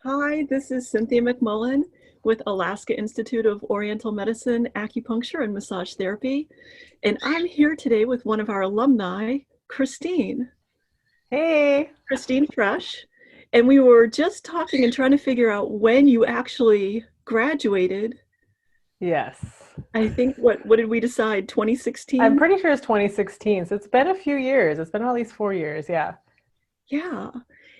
Hi, this is Cynthia McMullen with Alaska Institute of Oriental Medicine, Acupuncture, and Massage Therapy. And I'm here today with one of our alumni, Kristine, Hey. Kristine Troesch. And we were just talking and trying to figure out when you actually graduated. Yes. I think, what did we decide? I'm 2016? pretty sure it's 2016, so it's been a few years. It's been at least 4 years. Yeah. Yeah.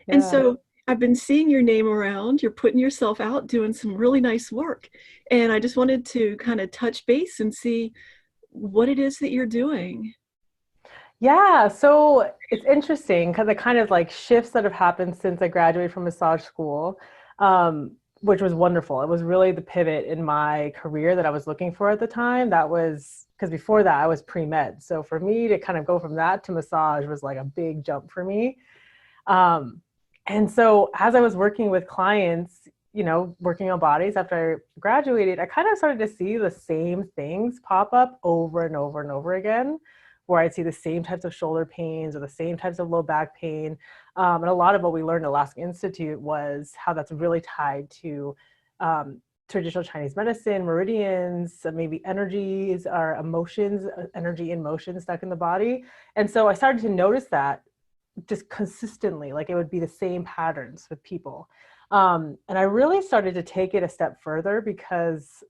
And Yeah. so I've been seeing your name around. You're putting yourself out doing some really nice work. And I just wanted to kind of touch base and see what it is that you're doing. Yeah. So it's interesting because the kind of like shifts that have happened since I graduated from massage school, which was wonderful. It was really the pivot in my career that I was looking for at the time. That was because before that I was pre-med. So for me to kind of go from that to massage was like a big jump for me. Um, and so as I was working with clients, working on bodies after I graduated, I kind of started to see the same things pop up over and over and over again, where I'd see the same types of shoulder pains or the same types of low back pain. And a lot of what we learned at Alaska Institute was how that's really tied to traditional Chinese medicine, meridians, maybe energies or emotions, energy and motion stuck in the body. And so I started to notice that just consistently, like it would be the same patterns with people. And I really started to take it a step further because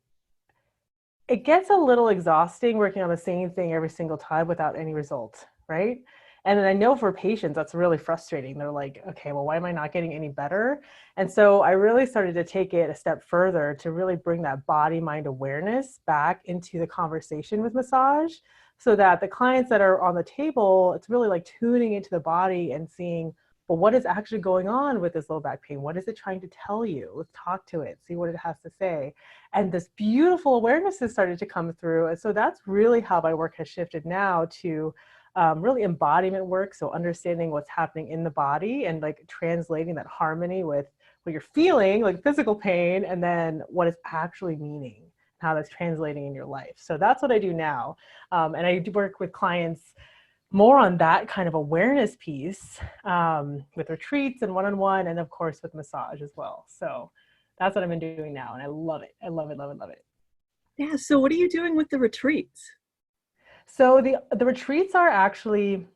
it gets a little exhausting working on the same thing every single time without any result, right? And then I know for patients, that's really frustrating. They're like, okay, well, why am I not getting any better? And so I really started to take it a step further to really bring that body mind awareness back into the conversation with massage so that the clients that are on the table, it's really like tuning into the body and seeing, well, what is actually going on with this low back pain? What is it trying to tell you? Let's talk to it, see what it has to say. And this beautiful awareness has started to come through. And so that's really how my work has shifted now to really embodiment work. So understanding what's happening in the body and like translating that harmony with what you're feeling, like physical pain, and then what it's actually meaning, how that's translating in your life. So that's what I do now. And I do work with clients more on that kind of awareness piece with retreats and one-on-one, and of course with massage as well. So that's what I've been doing now, and I love it. I love it, love it, love it. Yeah, so what are you doing with the retreats? So the retreats are actually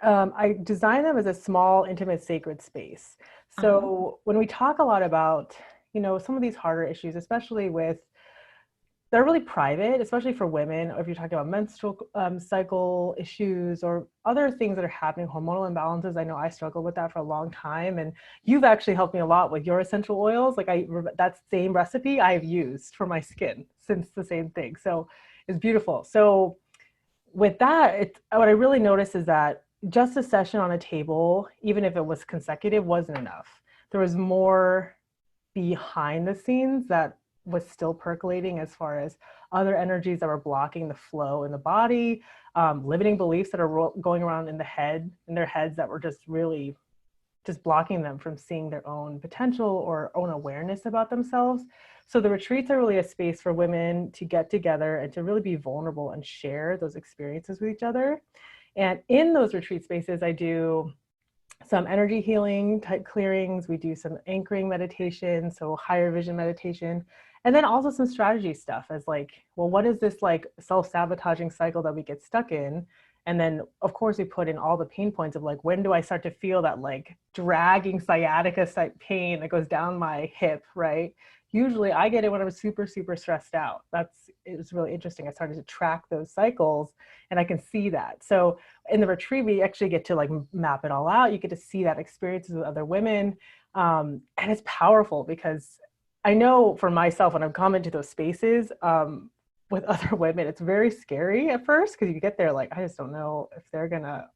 I design them as a small, intimate, sacred space. Uh-huh. So when we talk a lot about some of these harder issues, especially with they're really private, especially for women, or if you're talking about menstrual cycle issues or other things that are happening, hormonal imbalances. I know I struggled with that for a long time. And you've actually helped me a lot with your essential oils. Like that same recipe I've used for my skin since the same thing. So it's beautiful. So with that, what I really noticed is that just a session on a table, even if it was consecutive, wasn't enough. There was more behind the scenes that was still percolating as far as other energies that were blocking the flow in the body, limiting beliefs that are going around in the head, in their heads that were just really just blocking them from seeing their own potential or own awareness about themselves. So the retreats are really a space for women to get together and to really be vulnerable and share those experiences with each other. And in those retreat spaces, I do some energy healing type clearings. We do some anchoring meditation, so higher vision meditation, and then also some strategy stuff as like, well, what is this like self-sabotaging cycle that we get stuck in? And then of course we put in all the pain points of like, when do I start to feel that like dragging sciatica type pain that goes down my hip, right? Usually I get it when I'm super, super stressed out. It was really interesting. I started to track those cycles and I can see that. So in the retreat, we actually get to like map it all out. You get to see that experiences with other women. And it's powerful because I know for myself, when I've come into those spaces with other women, it's very scary at first because you get there like, I just don't know if they're gonna,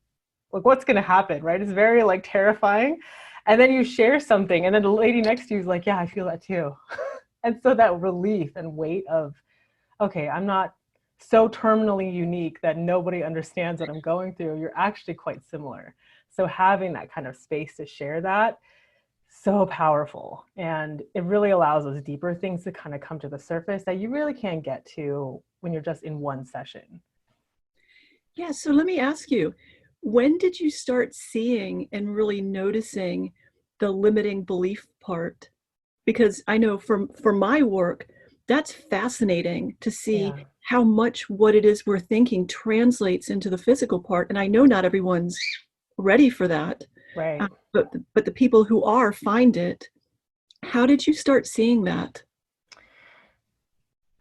like, what's gonna happen, right? It's very like terrifying. And then you share something, and then the lady next to you is like, yeah, I feel that too. And so that relief and weight of, okay, I'm not so terminally unique that nobody understands what I'm going through. You're actually quite similar. So having that kind of space to share that, so powerful. And it really allows those deeper things to kind of come to the surface that you really can't get to when you're just in one session. Yeah, so let me ask you, when did you start seeing and really noticing the limiting belief part? because I know for my work, that's fascinating to see Yeah, how much what it is we're thinking translates into the physical part. And I know not everyone's ready for that, right. but the people who are find it. How did you start seeing that?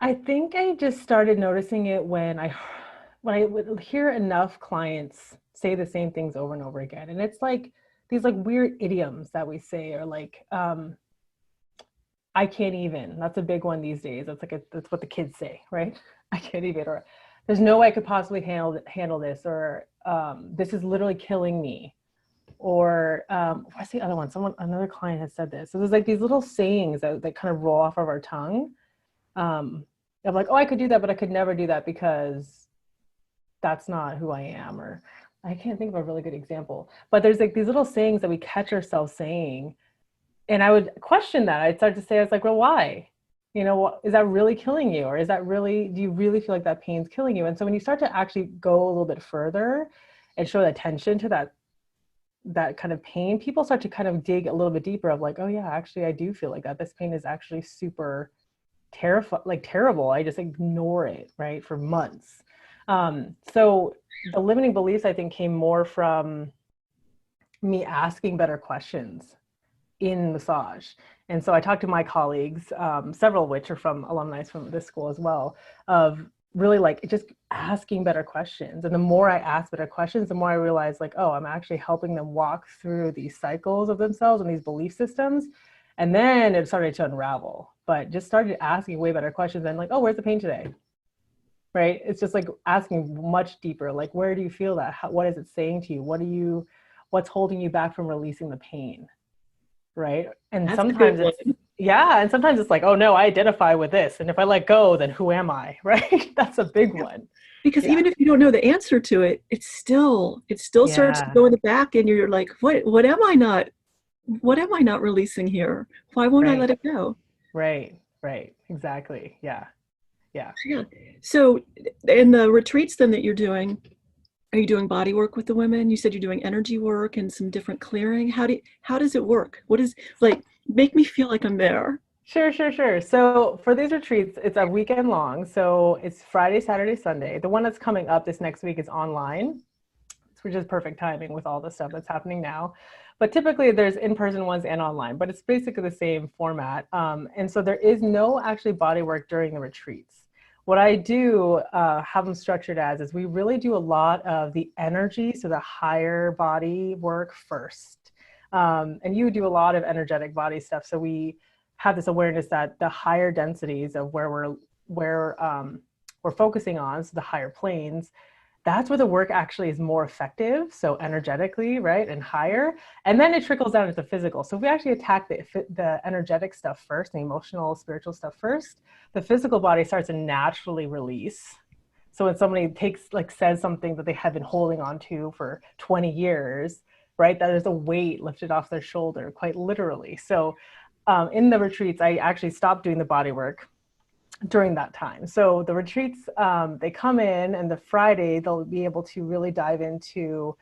I think I just started noticing it when I would hear enough clients say the same things over and over again. And it's like these like weird idioms that we say, or like I can't even. That's a big one these days. That's what the kids say, right? I can't even, or there's no way I could possibly handle this, or this is literally killing me. Or what's the other one? Another client has said this. So there's like these little sayings that kind of roll off of our tongue. Of like, oh, I could do that, but I could never do that because that's not who I am. Or I can't think of a really good example. But there's like these little sayings that we catch ourselves saying. And I would question that. I'd start to say, I was like, well, why? You know, is that really killing you? Or do you really feel like that pain's killing you? And so when you start to actually go a little bit further and show attention to that kind of pain, people start to kind of dig a little bit deeper of like, oh yeah, actually I do feel like that. This pain is actually super terrible. I just ignore it, right, for months. So the limiting beliefs, I think, came more from me asking better questions in massage. And so I talked to my colleagues, several of which are from alumni from this school as well, of really like just asking better questions. And the more I ask better questions, the more I realize like, oh, I'm actually helping them walk through these cycles of themselves and these belief systems. And then it started to unravel, but just started asking way better questions and like, oh, where's the pain today? Right? It's just like asking much deeper, like, where do you feel that? What is it saying to you? What's holding you back from releasing the pain? Right? And That's a good sometimes one. and sometimes it's like, oh no, I identify with this. And if I let go, then who am I? Right? That's a big one. Because Yeah. even if you don't know the answer to it, it still starts to Yeah. go in the back, and you're like, what am I not releasing here? Why won't I Right. let it go? Right. Right. Exactly. Yeah. Yeah. Yeah. So in the retreats then that you're doing, are you doing body work with the women? You said you're doing energy work and some different clearing. How does it work? What is like make me feel like I'm there? Sure, sure, sure. So for these retreats, it's a weekend long. So it's Friday, Saturday, Sunday. The one that's coming up this next week is online, which is perfect timing with all the stuff that's happening now. But typically there's in-person ones and online, but it's basically the same format. And so there is no actually body work during the retreats. What I do have them structured as is we really do a lot of the energy, so the higher body work first. And you do a lot of energetic body stuff. So we have this awareness that the higher densities of we're focusing on, so the higher planes, that's where the work actually is more effective. So energetically, right, and higher, and then it trickles down into physical. So if we actually attack the energetic stuff first, the emotional, spiritual stuff first, the physical body starts to naturally release. So when somebody says something that they have been holding on to for 20 years, right, that is a weight lifted off their shoulder, quite literally. So in the retreats, I actually stopped doing the body work during that time. So the retreats, they come in, and the Friday they'll be able to really dive into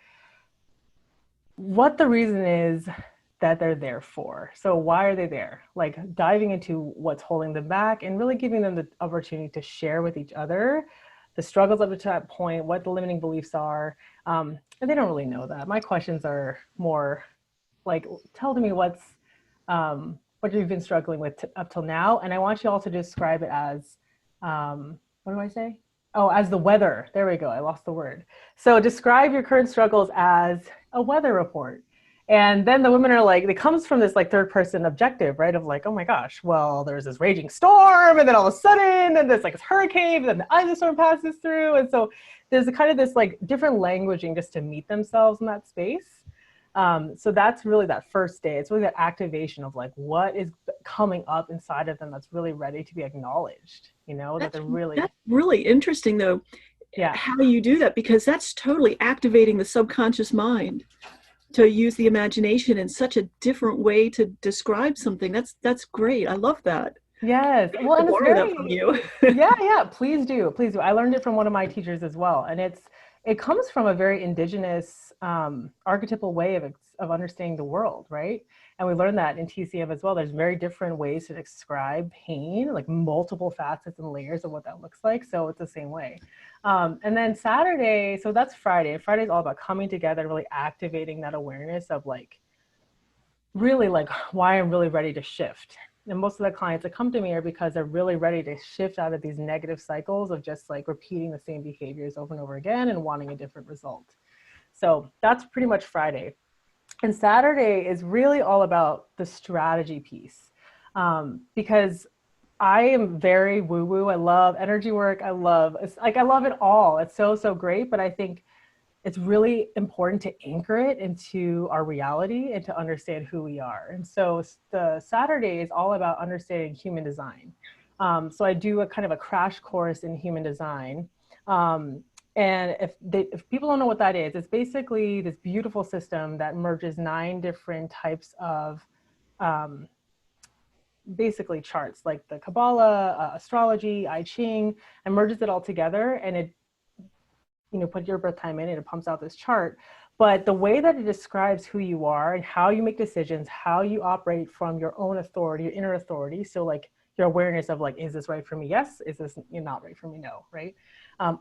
what the reason is that they're there for. So why are they there? Like diving into what's holding them back and really giving them the opportunity to share with each other the struggles up to that point, what the limiting beliefs are. And they don't really know that. My questions are more like, tell me what you've been struggling with up till now. And I want you all to describe it as, what do I say? Oh, as the weather. There we go. I lost the word. So describe your current struggles as a weather report. And then the women are like, it comes from this like third person objective, right? Of like, oh my gosh, well, there's this raging storm, and then all of a sudden, then there's like this hurricane, and then the other storm passes through. And so there's a kind of this like different languaging just to meet themselves in that space. So that's really that first day. It's really that activation of like what is coming up inside of them that's really ready to be acknowledged, you know, that That's they're really, that's really interesting though, yeah. how you do that, because that's totally activating the subconscious mind to use the imagination in such a different way to describe something. That's great. I love that. Yes. I have Well, to and it's borrow that from very, you. yeah, yeah, please do. Please do. I learned it from one of my teachers as well. And it comes from a very indigenous archetypal way of understanding the world, right? And we learned that in TCM as well. There's very different ways to describe pain, like multiple facets and layers of what that looks like. So it's the same way. And then Saturday, so that's Friday. Friday is all about coming together, really activating that awareness of like, really like why I'm really ready to shift. And most of the clients that come to me are because they're really ready to shift out of these negative cycles of just like repeating the same behaviors over and over again and wanting a different result. So that's pretty much Friday. And Saturday is really all about the strategy piece, because I am very woo-woo. I love energy work. I love it all. It's so, so great. But I think it's really important to anchor it into our reality and to understand who we are. And so the Saturday is all about understanding human design. So I do a kind of a crash course in human design. And if people don't know what that is, it's basically this beautiful system that merges 9 different types of basically charts, like the Kabbalah, astrology, I Ching, and merges it all together. And it, put your birth time in and it pumps out this chart. But the way that it describes who you are and how you make decisions, how you operate from your own authority, your inner authority. So like your awareness of like, is this right for me? Yes. Is this not right for me? No. Right.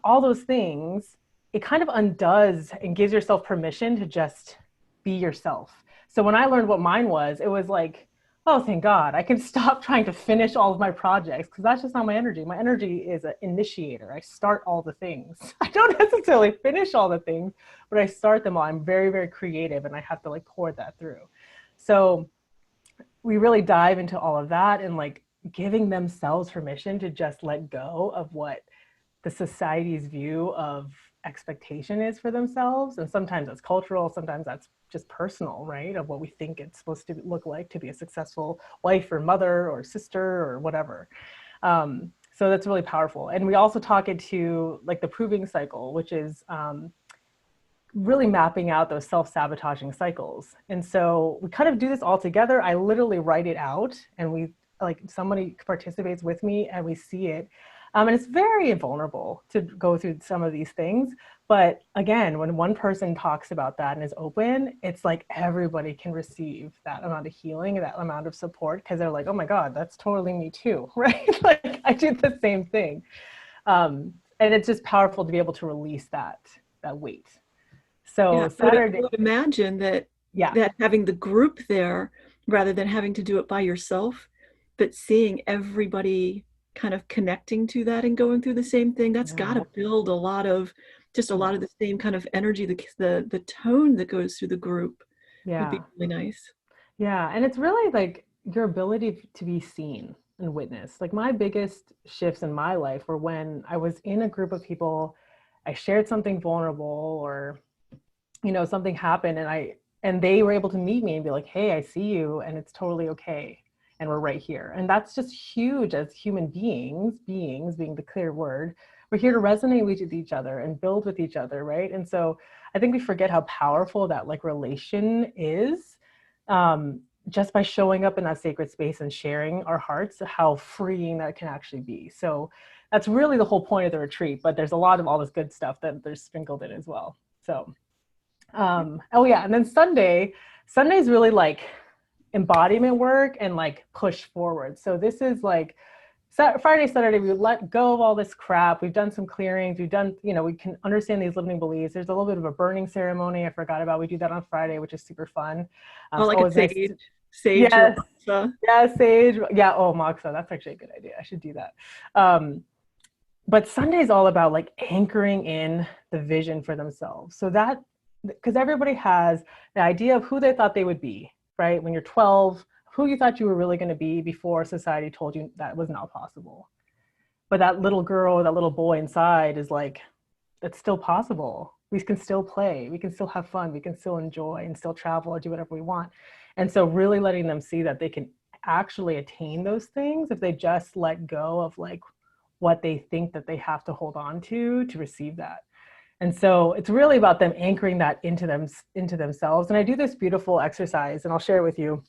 All those things, it kind of undoes and gives yourself permission to just be yourself. So when I learned what mine was, it was like, oh, thank God, I can stop trying to finish all of my projects, because that's just not my energy. My energy is an initiator. I start all the things. I don't necessarily finish all the things, but I start them all. I'm very, very creative, and I have to like pour that through. So we really dive into all of that and like giving themselves permission to just let go of what the society's view of expectation is for themselves. And sometimes that's cultural, sometimes that's just personal, right? Of what we think it's supposed to look like to be a successful wife or mother or sister or whatever. So that's really powerful. And we also talk into like the proving cycle, which is really mapping out those self-sabotaging cycles. And so we kind of do this all together. I literally write it out, and we like somebody participates with me and we see it. And it's very vulnerable to go through some of these things. But again, when one person talks about that and is open, it's like everybody can receive that amount of healing, that amount of support, because they're like, oh my God, that's totally me too, right? Like I do the same thing. And it's just powerful to be able to release that weight. So Yeah, Saturday, I would imagine that yeah, that having the group there rather than having to do it by yourself, but seeing everybody kind of connecting to that and going through the same thing, that's got yeah, to build a lot of yeah, the same kind of energy, the tone that goes through the group would be yeah. really nice. Yeah, and it's really like your ability to be seen and witnessed. Like my biggest shifts in my life were when I was in a group of people, I shared something vulnerable, or something happened, and they were able to meet me and be like, "Hey, I see you and it's totally okay. And we're right here." And that's just huge as human beings being the clear word. We're here to resonate with each other and build with each other, right? And so I think we forget how powerful that like relation is, just by showing up in that sacred space and sharing our hearts, how freeing that can actually be. So that's really the whole point of the retreat, but there's a lot of all this good stuff that there's sprinkled in as well. So, oh yeah. And then Sunday's really like embodiment work and like push forward. So this is like Friday, Saturday, we let go of all this crap. We've done some clearings. We've done, we can understand these limiting beliefs. There's a little bit of a burning ceremony I forgot about. We do that on Friday, which is super fun. Oh, It's like a always nice. sage or Yes. matcha. Yeah, sage. Yeah. Oh, moxa. That's actually a good idea. I should do that. But Sunday's all about like anchoring in the vision for themselves. So that, because everybody has the idea of who they thought they would be, right? When you're 12, who you thought you were really going to be before society told you that was not possible. But that little girl, that little boy inside is like, it's still possible. We can still play. We can still have fun. We can still enjoy and still travel or do whatever we want. And so really letting them see that they can actually attain those things if they just let go of like what they think that they have to hold on to receive that. And so it's really about them anchoring that into themselves. And I do this beautiful exercise, and I'll share it with you,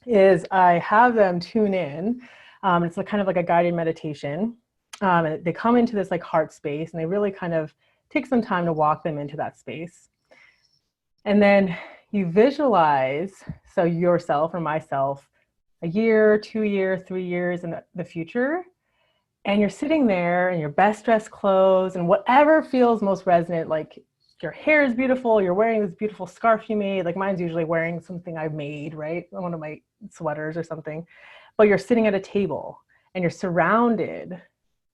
is I have them tune in. It's kind of like a guided meditation. And they come into this like heart space, and they really kind of take some time to walk them into that space. And then you visualize, so yourself or myself, a year, 2 year, 3 years in the future, and you're sitting there in your best dressed clothes and whatever feels most resonant, like your hair is beautiful, you're wearing this beautiful scarf you made, like mine's usually wearing something I made, right? One of my sweaters or something. But you're sitting at a table and you're surrounded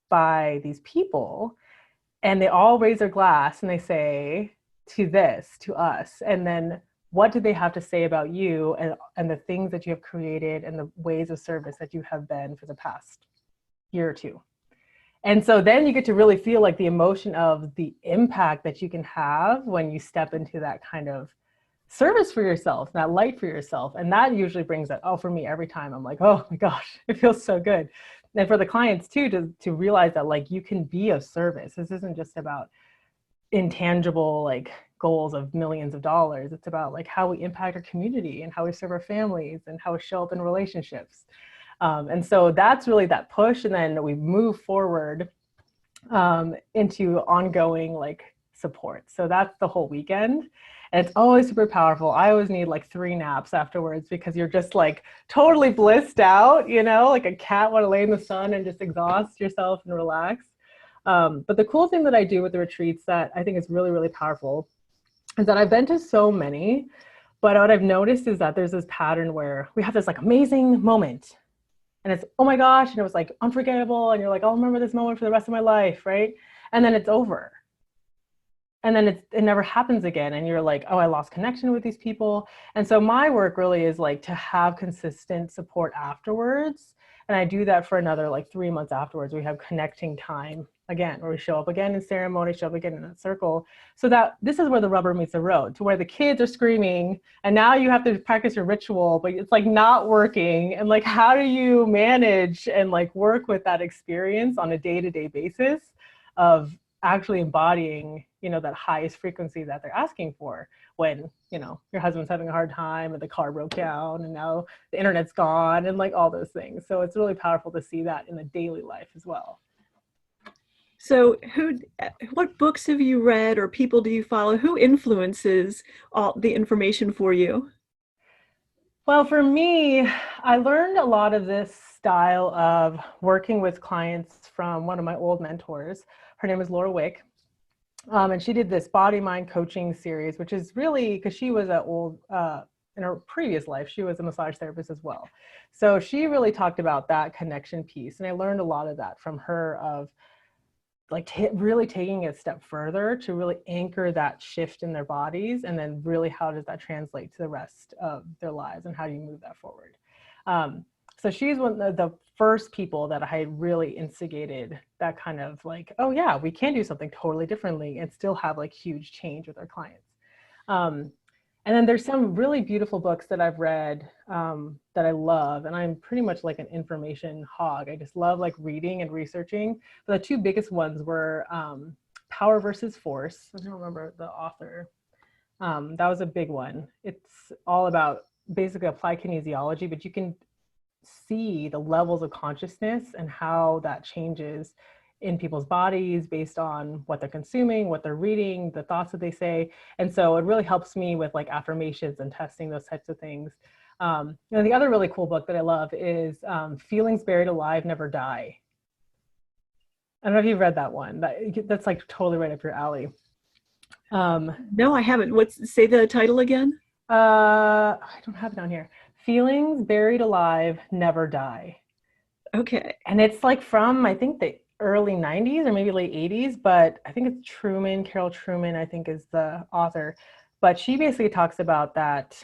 by these people, and they all raise their glass and they say, to this, to us. And then what do they have to say about you and the things that you have created and the ways of service that you have been for the past year or two? And so then you get to really feel like the emotion of the impact that you can have when you step into that kind of service for yourself, that light for yourself. And that usually brings that, oh, for me, every time I'm like, oh my gosh, it feels so good. And for the clients too, to realize that like you can be of service. This isn't just about intangible like goals of millions of dollars. It's about like how we impact our community and how we serve our families and how we show up in relationships. And so that's really that push. And then we move forward into ongoing like support. So that's the whole weekend. And it's always super powerful. I always need like 3 naps afterwards because you're just like totally blissed out, you know, like a cat want to lay in the sun and just exhaust yourself and relax. But the cool thing that I do with the retreats that I think is really, really powerful is that I've been to so many, but what I've noticed is that there's this pattern where we have this like amazing moment and it's, oh my gosh, and it was like unforgettable. And you're like, I'll remember this moment for the rest of my life, right? And then it's over. And then it never happens again. And you're like, oh, I lost connection with these people. And so my work really is like to have consistent support afterwards. And I do that for another like 3 months afterwards. We have connecting time again, where we show up again in ceremony, show up again in a circle. So that this is where the rubber meets the road, to where the kids are screaming and now you have to practice your ritual, but it's like not working. And like, how do you manage and like work with that experience on a day-to-day basis of actually embodying, you know, that highest frequency that they're asking for when, you know, your husband's having a hard time and the car broke down and now the internet's gone and like all those things. So it's really powerful to see that in the daily life as well. So what books have you read or people do you follow? Who influences all the information for you? Well, for me, I learned a lot of this style of working with clients from one of my old mentors. Her name is Laura Wick. And she did this body mind coaching series, which is really because she was in her previous life, she was a massage therapist as well. So she really talked about that connection piece. And I learned a lot of that from her of like really taking it a step further to really anchor that shift in their bodies. And then really, how does that translate to the rest of their lives and how do you move that forward? So she's one of the first people that I really instigated that kind of like, oh yeah, we can do something totally differently and still have like huge change with our clients. And then there's some really beautiful books that I've read that I love, and I'm pretty much like an information hog. I just love like reading and researching. But the 2 biggest ones were Power versus Force. I don't remember the author. That was a big one. It's all about basically applied kinesiology, but you can see the levels of consciousness and how that changes in people's bodies based on what they're consuming, what they're reading, the thoughts that they say. And so it really helps me with like affirmations and testing those types of things. And the other really cool book that I love is Feelings Buried Alive Never Die. I don't know if you've read that one. That's like totally right up your alley. No, I haven't. Say the title again? I don't have it down here. Feelings Buried Alive Never Die. Okay. And it's like from, I think, the early 90s or maybe late 80s, but I think it's Carol Truman, I think is the author. But she basically talks about that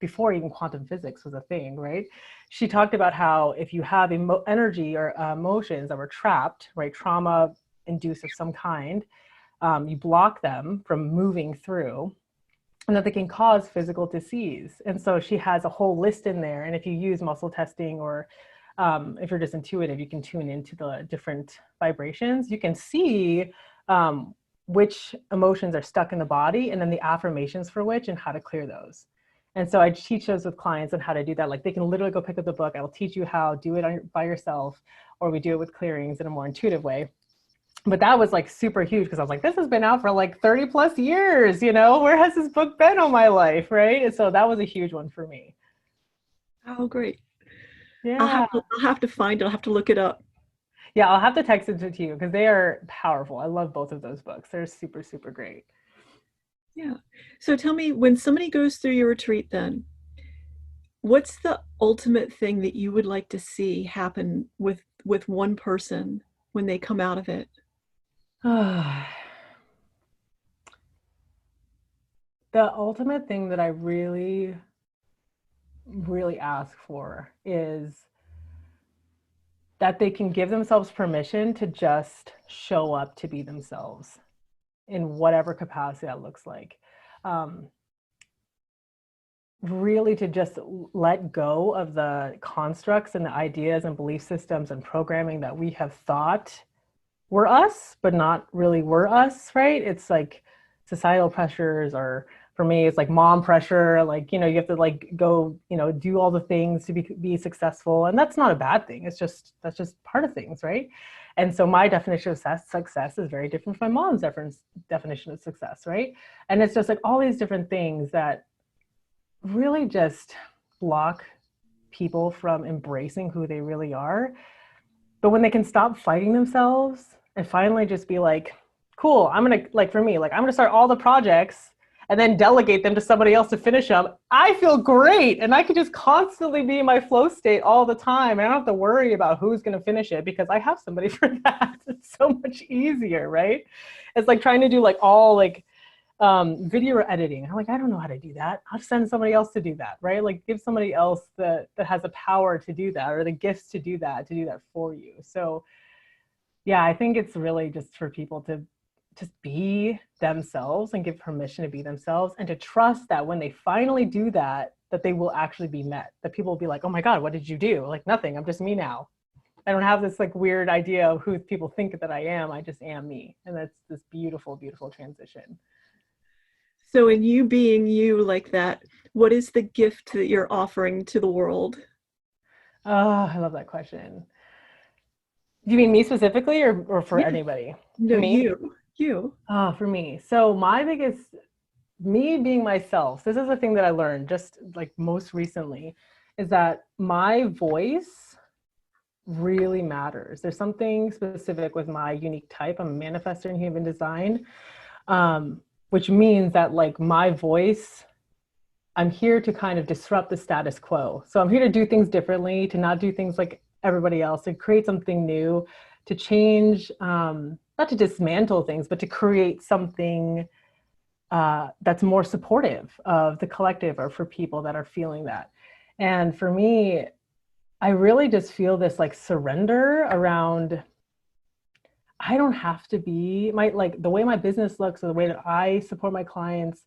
before even quantum physics was a thing, right? She talked about how if you have energy or emotions that were trapped, right, trauma induced of some kind, you block them from moving through, and that they can cause physical disease. And so she has a whole list in there. And if you use muscle testing or if you're just intuitive, you can tune into the different vibrations. You can see which emotions are stuck in the body and then the affirmations for which and how to clear those. And so I teach those with clients on how to do that. Like they can literally go pick up the book. I will teach you how, do it by yourself, or we do it with clearings in a more intuitive way. But that was like super huge because I was like, this has been out for like 30 plus years, you know, where has this book been all my life, right? And so that was a huge one for me. Oh, great. Yeah. I'll have to find it. I'll have to look it up. Yeah, I'll have to text it to you because they are powerful. I love both of those books. They're super, super great. Yeah. So tell me, when somebody goes through your retreat, then what's the ultimate thing that you would like to see happen with one person when they come out of it? The ultimate thing that I really, really ask for is that they can give themselves permission to just show up to be themselves in whatever capacity that looks like. Um, really to just let go of the constructs and the ideas and belief systems and programming that we have thought were us, but not really were us, right? It's like societal pressures, or for me, it's like mom pressure. Like, you know, you have to like go, you know, do all the things to be successful. And that's not a bad thing. It's just, that's just part of things, right? And so my definition of success is very different from my mom's definition of success, right? And it's just like all these different things that really just block people from embracing who they really are. But when they can stop fighting themselves and finally just be like, cool, I'm gonna, like for me, like I'm gonna start all the projects and then delegate them to somebody else to finish them, I feel great. And I could just constantly be in my flow state all the time. I don't have to worry about who's gonna finish it because I have somebody for that. It's so much easier, right? It's like trying to do like all like video editing. I'm like, I don't know how to do that. I'll send somebody else to do that, right? Like give somebody else that has the power to do that or the gifts to do that for you. So yeah, I think it's really just for people to just be themselves and give permission to be themselves and to trust that when they finally do that, that they will actually be met, that people will be like, oh my God, what did you do? Like nothing, I'm just me now. I don't have this like weird idea of who people think that I am. I just am me. And that's this beautiful, beautiful transition. So in you being you like that, what is the gift that you're offering to the world? Oh, I love that question. Do you mean me specifically or for Yeah, anybody? To no, me? you. Oh, for me. So my biggest, me being myself, this is a thing that I learned just like most recently, is that my voice really matters. There's something specific with my unique type. I'm a manifestor in human design, which means that like my voice, I'm here to kind of disrupt the status quo. So I'm here to do things differently, to not do things like everybody else, to create something new, to change, not to dismantle things, but to create something that's more supportive of the collective or for people that are feeling that. And for me, I really just feel this like surrender around, I don't have to be my, like the way my business looks or the way that I support my clients,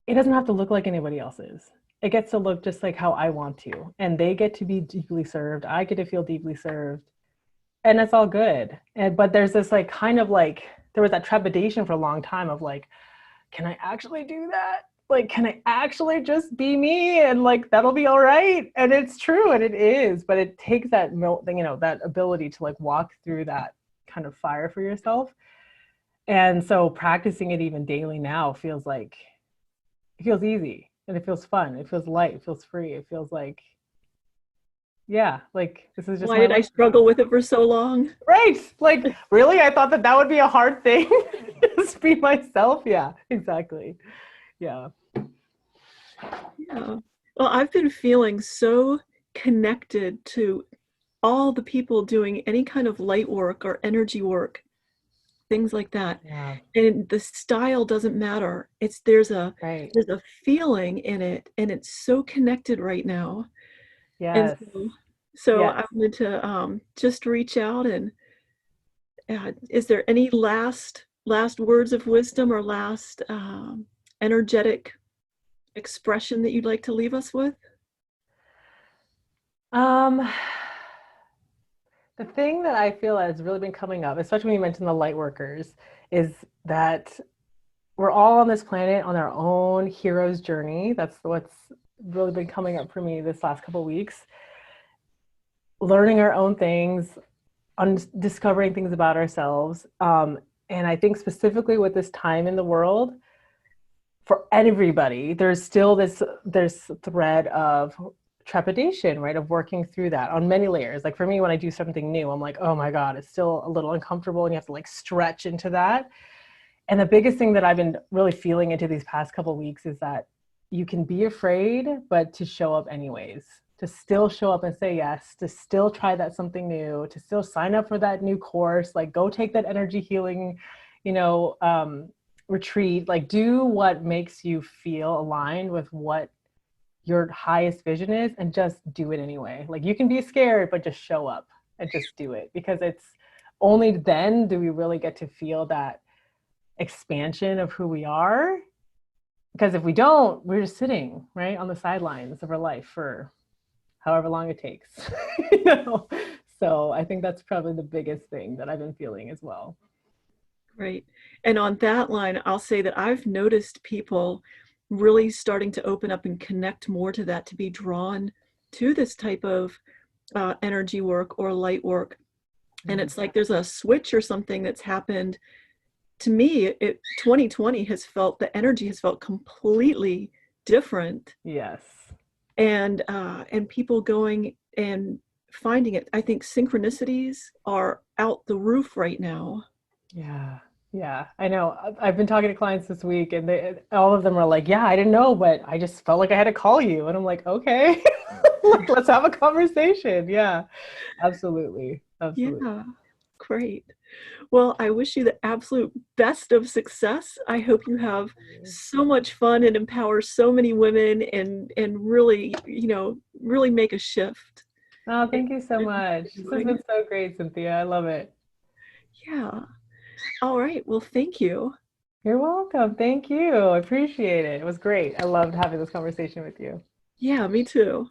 it doesn't have to look like anybody else's. It gets to look just like how I want to. And they get to be deeply served. I get to feel deeply served. And it's all good. But there's this like kind of like, there was that trepidation for a long time of like, can I actually do that? Like, can I actually just be me and like that'll be all right? And it's true, and it is, but it takes that that ability to like walk through that kind of fire for yourself. And so practicing it even daily now feels like it feels easy and it feels fun. It feels light. It feels free. It feels like, yeah, like this is just Why my did I life struggle now. with it for so long? Right. Like, really? I thought that that would be a hard thing. Just be myself. Yeah, exactly. Yeah. Yeah. Well, I've been feeling so connected to all the people doing any kind of light work or energy work, things like that. Yeah. And the style doesn't matter. It's Right. there's a feeling in it and it's so connected right now. And Yes. so Yes. I wanted to just reach out and is there any last words of wisdom or last energetic expression that you'd like to leave us with? Um, the thing that I feel has really been coming up, especially when you mentioned the light workers, is that we're all on this planet on our own hero's journey. That's what's really been coming up for me this last couple of weeks. Learning our own things, discovering things about ourselves. And I think specifically with this time in the world, for everybody, there's still there's thread of trepidation, right? Of working through that on many layers. Like for me, when I do something new, I'm like, oh my God, it's still a little uncomfortable, and you have to like stretch into that. And the biggest thing that I've been really feeling into these past couple of weeks is that you can be afraid, but to show up anyways, to still show up and say yes, to still try that something new, to still sign up for that new course, like go take that energy healing, you know, retreat, like do what makes you feel aligned with what your highest vision is, and just do it anyway. Like you can be scared, but just show up and just do it, because it's only then do we really get to feel that expansion of who we are. Because if we don't, we're just sitting right on the sidelines of our life for however long it takes. You know? So I think that's probably the biggest thing that I've been feeling as well. Right. And on that line, I'll say that I've noticed people really starting to open up and connect more to that, to be drawn to this type of energy work or light work. And it's like there's a switch or something that's happened. To me, 2020 has felt, the energy has felt completely different. Yes. And people going and finding it. I think synchronicities are out the roof right now. Yeah. Yeah, I know. I've been talking to clients this week, and all of them are like, yeah, I didn't know, but I just felt like I had to call you. And I'm like, okay, let's have a conversation. Yeah, absolutely. Absolutely. Yeah, great. Well, I wish you the absolute best of success. I hope you have so much fun and empower so many women, and really, really make a shift. Oh, thank you so much. This has been so great, Cynthia. I love it. Yeah. All right. Well, thank you. You're welcome. Thank you. I appreciate it. It was great. I loved having this conversation with you. Yeah, me too.